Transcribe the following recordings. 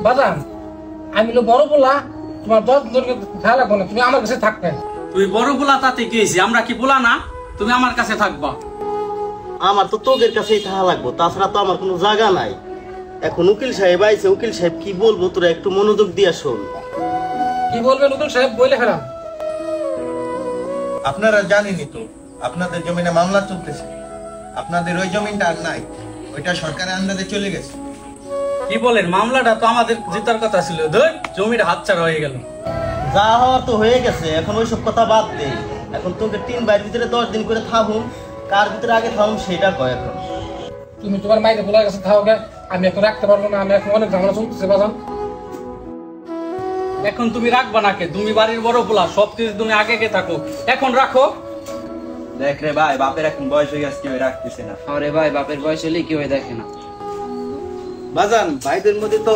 বাজান আমি তো বড় বলা তোমার 10 দিন খেয়াল রাখবো না, তুমি আমার কাছে থাকবে। তুই বড় বলা তাতে কি হয়েছে? আমরা কি বলা না? তুমি আমার কাছে থাকবা। আমার তো তোদের কাছেই থাকা লাগবো, তাছাড়া তো আমার কোনো জায়গা নাই। এখন উকিল সাহেব আইছে, উকিল সাহেব কি বলবো তোরা একটু মনোযোগ দিয়া শোন। কি বলবেন উকিল সাহেব বলে ফেলাম। আপনারা জানেনই তো আপনাদের জমিনে মামলা চলতেছে। আপনাদের ওই জমিনটা আর নাই, ওইটা সরকারের আন্দাজে চলে গেছে। কি বলেন? মামলাটা তো আমাদের জেতার কথা ছিল, ধর জমির হাতছাড়া হয়ে গেল। যা হওয়ার তো হয়ে গেছে, এখন ওইসব কথা বাদ দে। এখন তোকে 3 বাইর ভিতরে 10 দিন করে থাকুন, কার ভিতরে আগে থাকুন সেটা কয়। এখন তুমি তোমার মাইকে বলার কাছে থাকো গে, আমি এখন রাখতে পারবো না, আমি এখন অনেক ঝামেলা চলতেছে বাজান। এখন তুমি রাখবা নাকে? তুমি বাড়ির বড় পোলা, সবকিছু তুমি আগে গে থাকো, এখন রাখো। দেখ রে ভাই, বাপের এখন বয়স হয়ে গেছে, কেউ রাখতেছে না। আরে ভাই, বাপের বয়স হলে কি হয়ে দেখে না। বাজান ভাইদের মধ্যে তো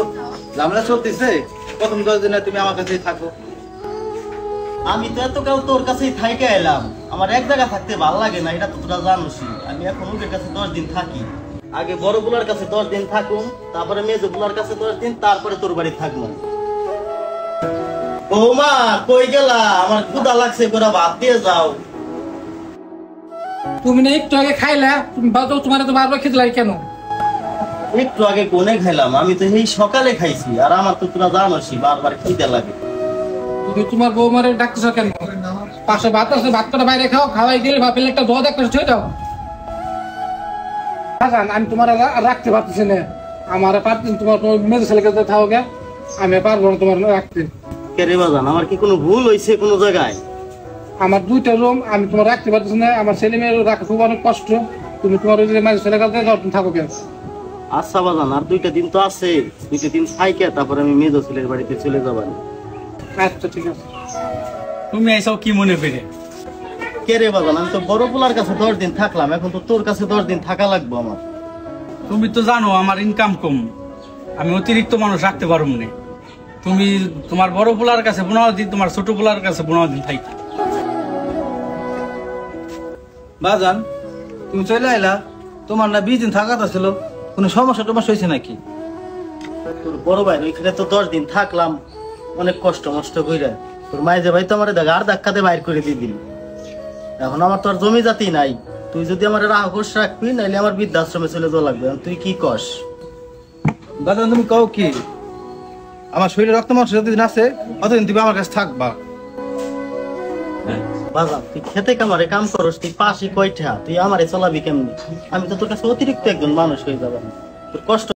ঝামেলা চলতেছে, প্রথম 10 দিনে তুমি আমার কাছেই থাকো। আমি তো এতকাল তোর কাছেই থাইকে এলাম, আমার এক জায়গা থাকতে ভালো লাগে না, এটা তো তোরা জানোসই। আমি এখন ওদের কাছে 10 দিন থাকি। আগে বড় বুলার কাছে 10 দিন থাকুম, তারপরে মেজো বুলার কাছে 10 দিন, তারপরে তোর বাড়ি থাকবো। বৌমা কই গেলা? আমার ক্ষুধা লাগছে, করে ভাত দিয়ে যাও। তুমি না একটু আগে খাইলা, তুমি বাজাও, তোমার তো বারবার খেতে লাগে কেন? একটু আগে কোনে খাইলাম? আমি তো এই সকালে খাইছি, আর আমার তো তোরা জানোসই বারবার খিদে লাগে। তুমি তোমার বৌমারে ডাকতেছ কেন? পাশে ভাত আছে, ভাত করে বাইরে খাও, খাওয়াই দিলে বা প্লেটটা ধোয়া দেখতে ছুঁয়ে দাও। বাজান আমি তোমার রাখতে পারতেছি না, আমার পারতেছি তোমার মেজো ছেলেকে থাকো গে, আমি পারবো না তোমার রাখতে। কে রে বাজান, আমার কি কোনো ভুল হয়েছে কোনো জায়গায়? আমার 2টা রুম, আমি তোমার রাখতে পারতেছি না, আমার ছেলে মেয়ের রাখা খুব অনেক কষ্ট। তুমি তোমার ওই যে মেজো ছেলের কাছে থাকো গে। আচ্ছা বাজান, আর 2টা দিন তো আছে, 2টা দিন থাইকে তারপরে আমি মেজো ছেলের বাড়িতে চলে যাবার। আচ্ছা ঠিক আছে। তুমি এইসব কি মনে পেরে? কে রে বাজান, আমি তো বড় পোলার কাছে 10 দিন থাকলাম, এখন তো তোর কাছে 10 দিন থাকা লাগবে আমার। তুমি তো জানো আমার ইনকাম কম, আমি অতিরিক্ত মানুষ রাখতে পারব না। তুমি তোমার বড় পোলার কাছে 15 দিন, তোমার ছোট পোলার কাছে 15 দিন থাকি। বাজান তুমি চলে আইলা, তোমার না 20 দিন থাকা ছিল, কোনো সমস্যা টমস্যা হয়েছে নাকি? তোর বড় ভাই ওইখানে তো 10 দিন থাকলাম, অনেক কষ্ট মষ্ট কইরা। তোর মাইজে ভাই তো আমার আর ধাক্কাতে বাইর করে দিবি। এখন আমার তো আর জমি জাতি নাই, তুই যদি আমার রাহকোষ রাখবি, নাইলে আমার বৃদ্ধাশ্রমে চলে যাওয়া লাগবে। তুই কি কস? বাজান তুমি কও কি? আমার শরীরে রক্ত মাংস যতদিন আছে অতদিন তুমি আমার কাছে থাকবা। বাজান তুই খেতে কামারে কাম করস, তুই পাশি কয়টা, তুই আমারে চলাবি কেমনি? আমি তো তোর কাছে অতিরিক্ত একজন মানুষ হয়ে যাবো, তোর কষ্ট